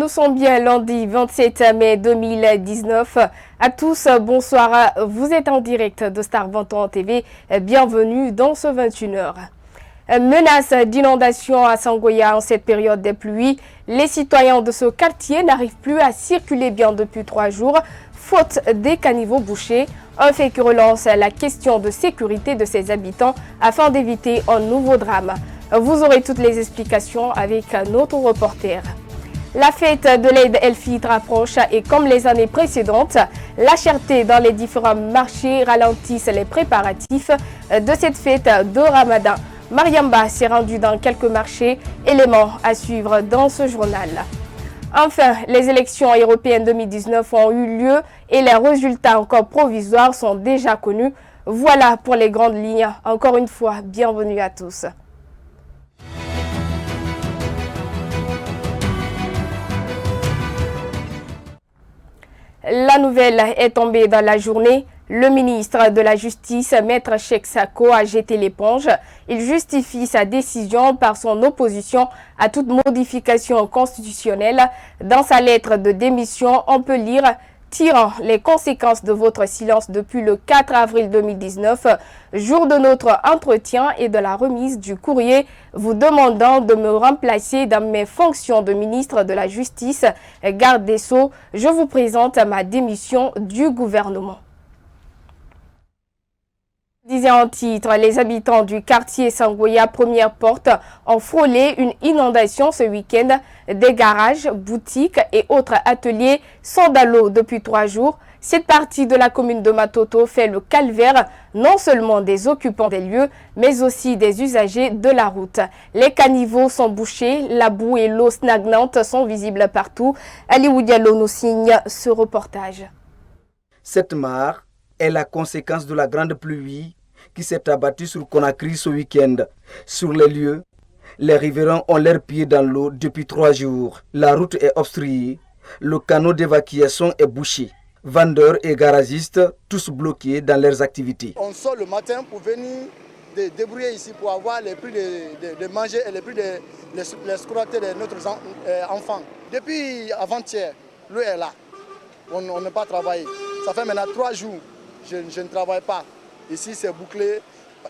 Nous sommes bien lundi 27 mai 2019. À tous, bonsoir. Vous êtes en direct de Star 21 TV. Bienvenue dans ce 21h. Menace d'inondation à Sangoya en cette période des pluies. Les citoyens de ce quartier n'arrivent plus à circuler bien depuis 3 jours, faute des caniveaux bouchés. Un fait qui relance la question de sécurité de ses habitants afin d'éviter un nouveau drame. Vous aurez toutes les explications avec notre reporter. La fête de l'Aïd el-Fitr approche et comme les années précédentes, la cherté dans les différents marchés ralentissent les préparatifs de cette fête de Ramadan. Mariamba s'est rendue dans quelques marchés, éléments à suivre dans ce journal. Enfin, les élections européennes 2019 ont eu lieu et les résultats encore provisoires sont déjà connus. Voilà pour les grandes lignes. Encore une fois, bienvenue à tous. La nouvelle est tombée dans la journée. Le ministre de la Justice, Maître Cheikh Sako, a jeté l'éponge. Il justifie sa décision par son opposition à toute modification constitutionnelle. Dans sa lettre de démission, on peut lire « Tirant les conséquences de votre silence depuis le 4 avril 2019, jour de notre entretien et de la remise du courrier, vous demandant de me remplacer dans mes fonctions de ministre de la Justice, garde des Sceaux, je vous présente ma démission du gouvernement. » Disait en titre, les habitants du quartier Sangoya Première Porte ont frôlé une inondation ce week-end. Des garages, boutiques et autres ateliers sont dans l'eau depuis 3 jours. Cette partie de la commune de Matoto fait le calvaire non seulement des occupants des lieux, mais aussi des usagers de la route. Les caniveaux sont bouchés, la boue et l'eau stagnante sont visibles partout. Ali Diallo nous signe ce reportage. Cette mare est la conséquence de la grande pluie qui s'est abattue sur Conakry ce week-end. Sur les lieux, les riverains ont leurs pieds dans l'eau depuis 3 jours. La route est obstruée, le canot d'évacuation est bouché. Vendeurs et garagistes, tous bloqués dans leurs activités. On sort le matin pour venir débrouiller ici pour avoir les prix de manger et les prix de scolarité de notre enfants. Depuis avant-hier, l'eau est là. On n'a pas travaillé. Ça fait maintenant 3 jours, je ne travaille pas. Ici, c'est bouclé.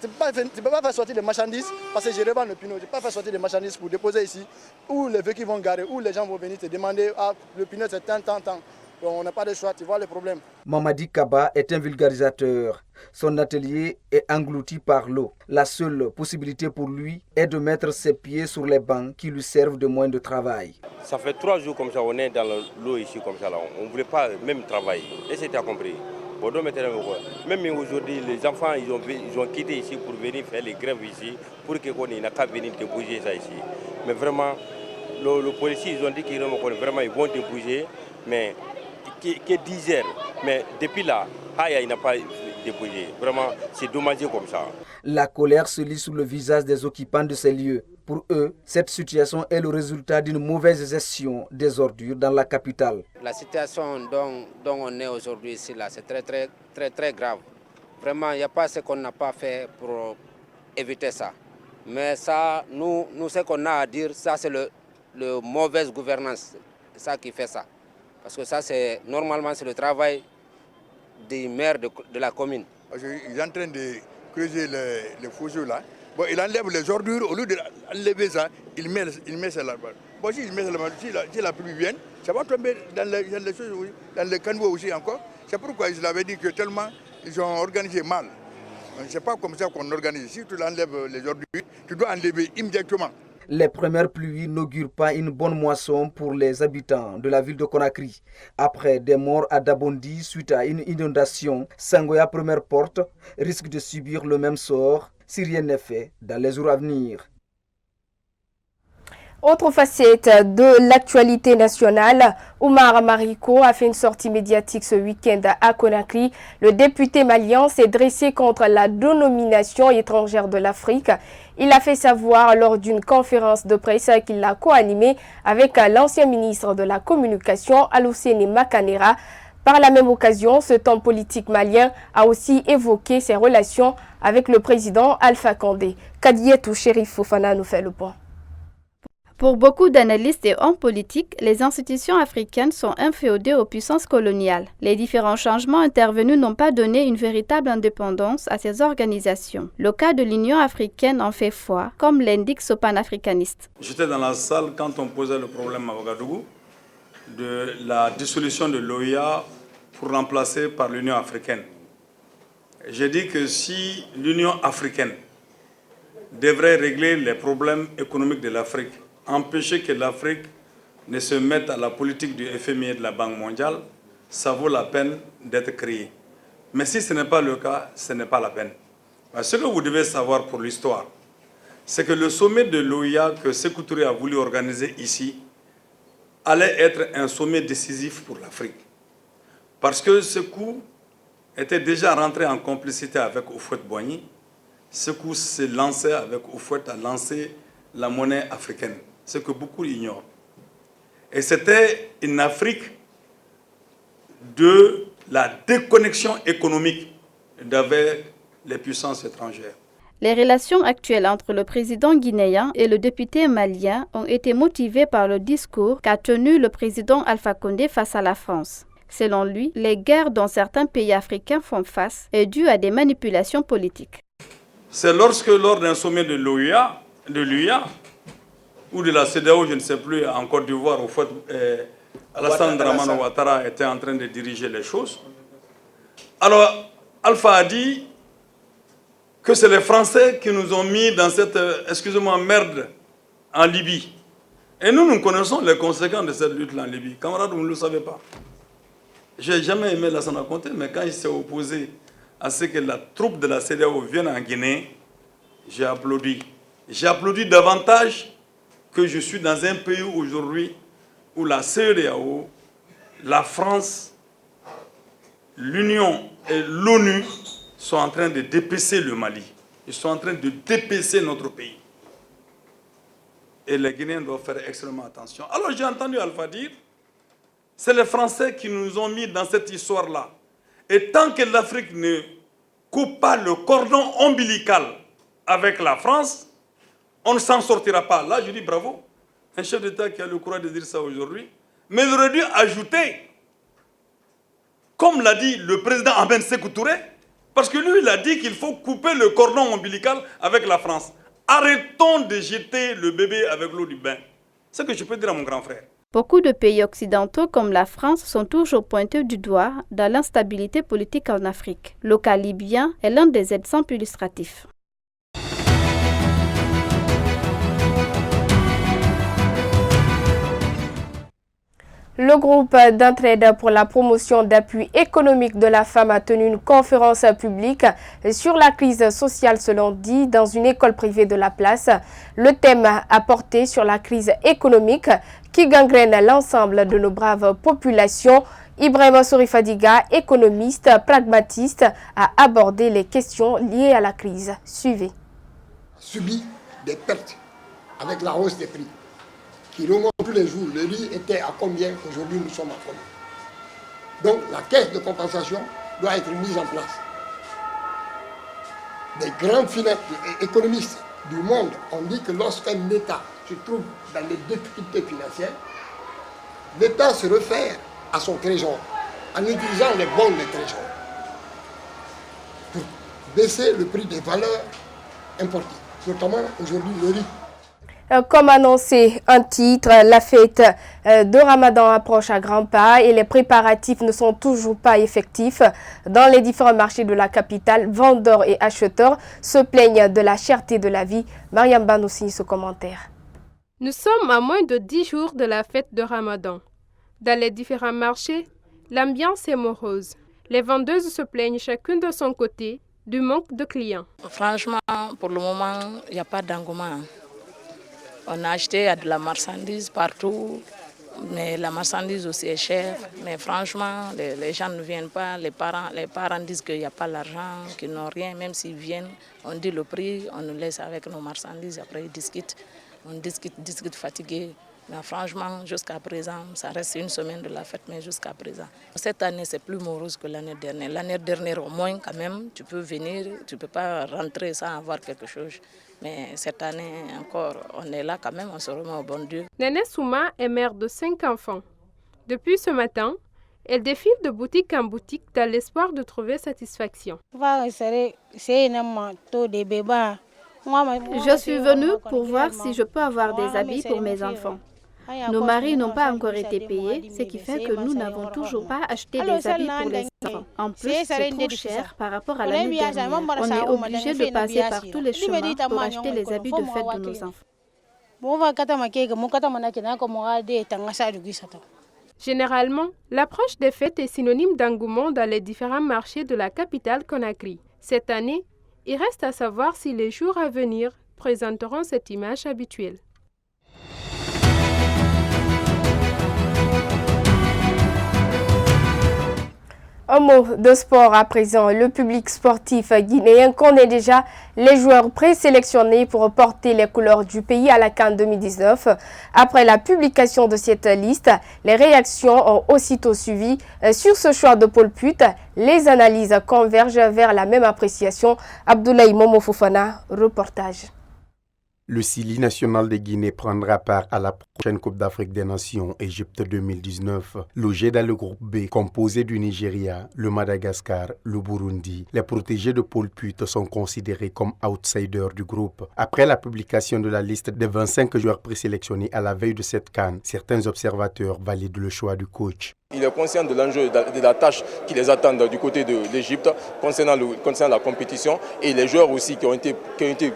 Tu ne peux pas faire sortir les marchandises parce que je revends le pinot. Tu ne peux pas faire sortir les marchandises pour déposer ici. Où les véhicules vont garer, où les gens vont venir te demander le pinot c'est tant. On n'a pas de choix, tu vois le problème. Mamadi Kaba est un vulgarisateur. Son atelier est englouti par l'eau. La seule possibilité pour lui est de mettre ses pieds sur les bancs qui lui servent de moyen de travail. Ça fait 3 jours comme ça, on est dans l'eau ici comme ça. Là. On ne voulait pas même travailler. Et c'était compris. Même aujourd'hui, les enfants ils ont quitté ici pour venir faire les grèves ici, pour qu'on n'ait qu'à venir débouger ça ici. Mais vraiment, le policier, ils ont dit qu'ils vont débouger, mais que 10 heures. Mais depuis là, il n'a pas débouché. Vraiment, c'est dommage comme ça. La colère se lit sur le visage des occupants de ces lieux. Pour eux, cette situation est le résultat d'une mauvaise gestion des ordures dans la capitale. La situation dont on est aujourd'hui ici, c'est très grave. Vraiment, il n'y a pas ce qu'on n'a pas fait pour éviter ça. Mais ça, nous ce qu'on a à dire, ça c'est le mauvaise gouvernance, c'est ça qui fait ça. Parce que ça, normalement, c'est le travail des maires de la commune. Il est en train de creuser les fossés là. Bon, il enlève les ordures, au lieu d'enlever ça, il met ça là-bas. Bon, si il met ça là-bas, si la pluie vient, ça va tomber dans les caniveaux aussi encore. C'est pourquoi ils avaient dit que tellement ils ont organisé mal. Ce n'est pas comme ça qu'on organise. Si tu enlèves les ordures, tu dois enlever immédiatement. Les premières pluies n'augurent pas une bonne moisson pour les habitants de la ville de Conakry. Après des morts à Dabondi suite à une inondation, Sangoya Première Porte risque de subir le même sort si rien n'est fait dans les jours à venir. Autre facette de l'actualité nationale, Oumar Mariko a fait une sortie médiatique ce week-end à Conakry. Le député malien s'est dressé contre la dénomination étrangère de l'Afrique. Il a fait savoir lors d'une conférence de presse qu'il l'a co-animée avec l'ancien ministre de la Communication, Alousséni Makanera. Par la même occasion, ce homme politique malien a aussi évoqué ses relations avec le président Alpha Condé. Kadietou Chérif Fofana nous fait le point. Pour beaucoup d'analystes et hommes politiques, les institutions africaines sont inféodées aux puissances coloniales. Les différents changements intervenus n'ont pas donné une véritable indépendance à ces organisations. Le cas de l'Union africaine en fait foi, comme l'indique ce panafricaniste. J'étais dans la salle quand on posait le problème à Ouagadougou de la dissolution de l'OIA pour remplacer par l'Union africaine. J'ai dit que si l'Union africaine devrait régler les problèmes économiques de l'Afrique, empêcher que l'Afrique ne se mette à la politique du FMI et de la Banque mondiale, ça vaut la peine d'être créé. Mais si ce n'est pas le cas, ce n'est pas la peine. Ce que vous devez savoir pour l'histoire, c'est que le sommet de l'OIA que Sékou Touré a voulu organiser ici allait être un sommet décisif pour l'Afrique. Parce que Sékou était déjà rentré en complicité avec Houphouët-Boigny. Sékou s'est lancé avec Houphouët à lancer la monnaie africaine, ce que beaucoup ignorent. Et c'était une Afrique de la déconnexion économique avec les puissances étrangères. Les relations actuelles entre le président guinéen et le député malien ont été motivées par le discours qu'a tenu le président Alpha Condé face à la France. Selon lui, les guerres dont certains pays africains font face est due à des manipulations politiques. C'est lorsque, lors d'un sommet de l'UA ou de la CEDEAO, je ne sais plus, en Côte d'Ivoire, au fait, Alassane Dramane Ouattara était en train de diriger les choses. Alors, Alpha a dit que c'est les Français qui nous ont mis dans cette, excusez-moi, merde en Libye. Et nous connaissons les conséquences de cette lutte-là en Libye. Camarades, vous ne le savez pas. Je n'ai jamais aimé Lassana Conté, mais quand il s'est opposé à ce que la troupe de la CEDEAO vienne en Guinée, j'ai applaudi. J'ai applaudi davantage que je suis dans un pays aujourd'hui où la CEDEAO, la France, l'Union et l'ONU sont en train de dépecer le Mali. Ils sont en train de dépecer notre pays. Et les Guinéens doivent faire extrêmement attention. Alors j'ai entendu Alpha dire, c'est les Français qui nous ont mis dans cette histoire-là. Et tant que l'Afrique ne coupe pas le cordon ombilical avec la France, on ne s'en sortira pas. Là, je dis bravo. Un chef d'État qui a le courage de dire ça aujourd'hui. Mais il aurait dû ajouter, comme l'a dit le président Ahmed Sékou Touré, parce que lui, il a dit qu'il faut couper le cordon ombilical avec la France. Arrêtons de jeter le bébé avec l'eau du bain. C'est ce que je peux dire à mon grand frère. Beaucoup de pays occidentaux comme la France sont toujours pointés du doigt dans l'instabilité politique en Afrique. Le cas libyen est l'un des exemples illustratifs. Le groupe d'entraide pour la promotion d'appui économique de la femme a tenu une conférence publique sur la crise sociale ce lundi dans une école privée de la place. Le thème a porté sur la crise économique qui gangrène l'ensemble de nos braves populations. Ibrahima Sourifadiga, économiste pragmatiste, a abordé les questions liées à la crise. Suivez. Subi des pertes avec la hausse des prix qui remonte tous les jours. Le riz était à combien? Aujourd'hui, nous sommes à combien? Donc, la caisse de compensation doit être mise en place. Des grands économistes du monde ont dit que lorsqu'un État se trouve dans des difficultés financières, l'État se réfère à son trésor en utilisant les bons des trésors pour baisser le prix des valeurs importées, notamment aujourd'hui le riz. Comme annoncé un titre, la fête de Ramadan approche à grands pas et les préparatifs ne sont toujours pas effectifs. Dans les différents marchés de la capitale, vendeurs et acheteurs se plaignent de la cherté de la vie. Mariam Ban nous signe ce commentaire. Nous sommes à moins de 10 jours de la fête de Ramadan. Dans les différents marchés, l'ambiance est morose. Les vendeuses se plaignent chacune de son côté du manque de clients. Franchement, pour le moment, il n'y a pas d'engouement. On a acheté de la marchandise partout, mais la marchandise aussi est chère. Mais franchement, les gens ne viennent pas, les parents disent qu'il n'y a pas l'argent, qu'ils n'ont rien. Même s'ils viennent, on dit le prix, on nous laisse avec nos marchandises, après ils discutent. On discute fatigué. Mais franchement, jusqu'à présent, ça reste une semaine de la fête, mais jusqu'à présent. Cette année, c'est plus morose que l'année dernière. L'année dernière, au moins, quand même, tu peux venir, tu ne peux pas rentrer sans avoir quelque chose. Mais cette année encore, on est là quand même, on se remet au bon Dieu. Néné Souma est mère de 5 enfants. Depuis ce matin, elle défile de boutique en boutique dans l'espoir de trouver satisfaction. Je suis venue pour voir si je peux avoir des habits pour mes enfants. Nos maris n'ont pas encore été payés, ce qui fait que nous n'avons toujours pas acheté des habits pour les enfants. En plus, c'est trop cher par rapport à l'année dernière. On est obligé de passer par tous les chemins pour acheter les habits de fête de nos enfants. Généralement, l'approche des fêtes est synonyme d'engouement dans les différents marchés de la capitale Conakry. Cette année, il reste à savoir si les jours à venir présenteront cette image habituelle. Un mot de sport à présent. Le public sportif guinéen connaît déjà les joueurs présélectionnés pour porter les couleurs du pays à la CAN 2019. Après la publication de cette liste, les réactions ont aussitôt suivi. Sur ce choix de Paul Put, les analyses convergent vers la même appréciation. Abdoulaye Momo Fofana, reportage. Le Sili national de Guinée prendra part à la prochaine Coupe d'Afrique des Nations Égypte 2019. Logé dans le groupe B, composé du Nigeria, le Madagascar, le Burundi, les protégés de Paul Put sont considérés comme outsiders du groupe. Après la publication de la liste des 25 joueurs présélectionnés à la veille de cette CAN, certains observateurs valident le choix du coach. Il est conscient de l'enjeu, de la tâche qui les attend du côté de l'Égypte concernant la compétition, et les joueurs aussi qui ont été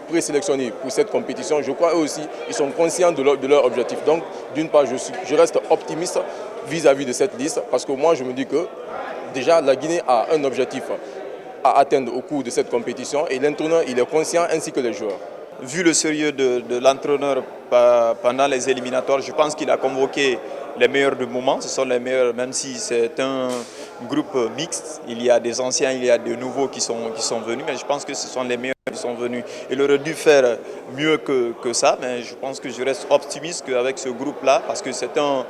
présélectionnés pour cette compétition, je crois eux aussi, ils sont conscients de leur objectif. Donc d'une part, je reste optimiste vis-à-vis de cette liste, parce que moi je me dis que déjà la Guinée a un objectif à atteindre au cours de cette compétition, et l'entraîneur il est conscient ainsi que les joueurs. Vu le sérieux de l'entraîneur pendant les éliminatoires, je pense qu'il a convoqué les meilleurs du moment. Ce sont les meilleurs, même si c'est un groupe mixte. Il y a des anciens, il y a des nouveaux qui sont venus, mais je pense que ce sont les meilleurs qui sont venus. Il aurait dû faire mieux que ça, mais je pense que je reste optimiste qu'avec ce groupe-là, parce que c'est un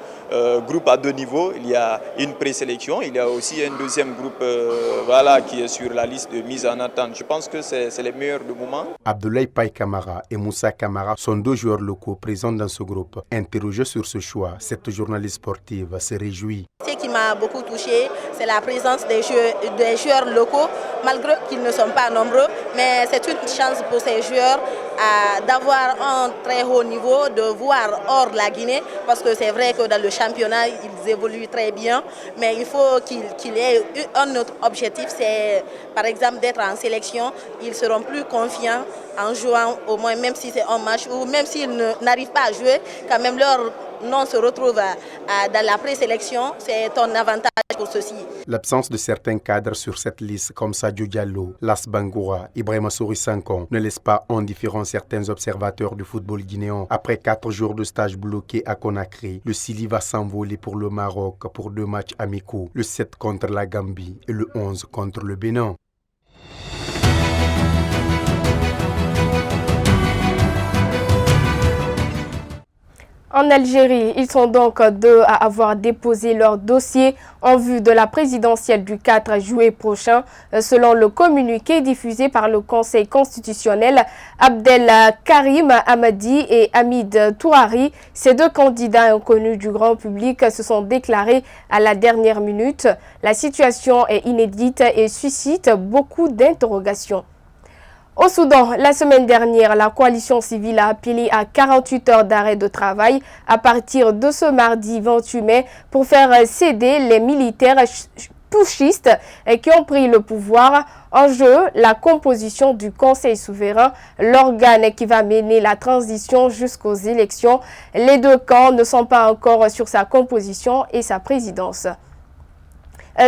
groupe à 2 niveaux. Il y a une présélection, il y a aussi un deuxième groupe qui est sur la liste de mise en attente. Je pense que c'est les meilleurs du moment. Abdoulaye Paye Camara et Moussa Camara sont 2 joueurs locaux présents dans ce groupe. Interrogé sur ce choix, cette journaliste sportive se réjouit. Ce qui m'a beaucoup touché, c'est la présence des joueurs locaux, malgré qu'ils ne sont pas nombreux, mais c'est une chance pour ces joueurs d'avoir un très haut niveau, de voir hors la Guinée, parce que c'est vrai que dans le championnat, ils évoluent très bien, mais il faut qu'il ait un autre objectif, c'est par exemple d'être en sélection. Ils seront plus confiants en jouant, au moins même si c'est un match, ou même s'ils n'arrivent pas à jouer, quand même leur nom se retrouve dans la présélection, c'est un avantage pour ceci. L'absence de certains cadres sur cette liste, comme Sadio Diallo, Las Bangoura, Ibrahima Souri-Sankon, ne laisse pas indifférents certains observateurs du football guinéen. Après 4 jours de stage bloqués à Conakry, le Sili va s'envoler pour le Maroc pour 2 matchs amicaux, le 7 contre la Gambie et le 11 contre le Bénin. En Algérie, ils sont donc 2 à avoir déposé leur dossier en vue de la présidentielle du 4 juillet prochain. Selon le communiqué diffusé par le Conseil constitutionnel, Abdelkarim Hamadi et Hamid Touari, ces 2 candidats inconnus du grand public, se sont déclarés à la dernière minute. La situation est inédite et suscite beaucoup d'interrogations. Au Soudan, la semaine dernière, la coalition civile a appelé à 48 heures d'arrêt de travail à partir de ce mardi 28 mai pour faire céder les militaires putschistes qui ont pris le pouvoir. En jeu, la composition du Conseil souverain, l'organe qui va mener la transition jusqu'aux élections. Les 2 camps ne sont pas encore sur sa composition et sa présidence.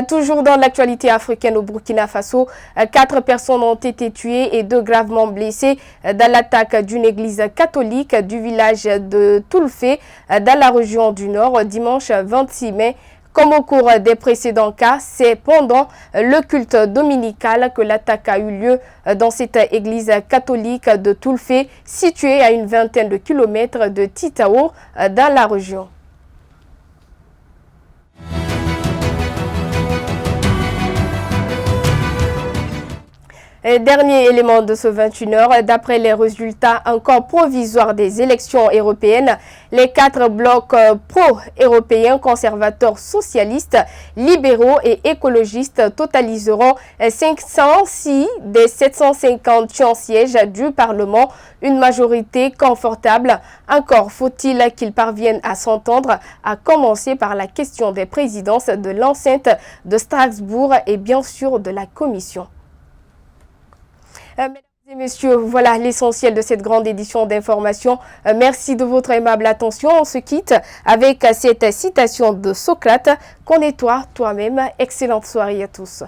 Toujours dans l'actualité africaine au Burkina Faso, 4 personnes ont été tuées et 2 gravement blessées dans l'attaque d'une église catholique du village de Toulfé dans la région du Nord dimanche 26 mai. Comme au cours des précédents cas, c'est pendant le culte dominical que l'attaque a eu lieu dans cette église catholique de Toulfé, située à une vingtaine de kilomètres de Titao dans la région. Dernier élément de ce 21h, d'après les résultats encore provisoires des élections européennes, les 4 blocs pro-européens, conservateurs, socialistes, libéraux et écologistes totaliseront 506 des 750 sièges du Parlement, une majorité confortable. Encore faut-il qu'ils parviennent à s'entendre, à commencer par la question des présidences de l'enceinte de Strasbourg et bien sûr de la Commission. Mesdames et messieurs, voilà l'essentiel de cette grande édition d'information. Merci de votre aimable attention. On se quitte avec cette citation de Socrate. Connais-toi toi-même. Excellente soirée à tous.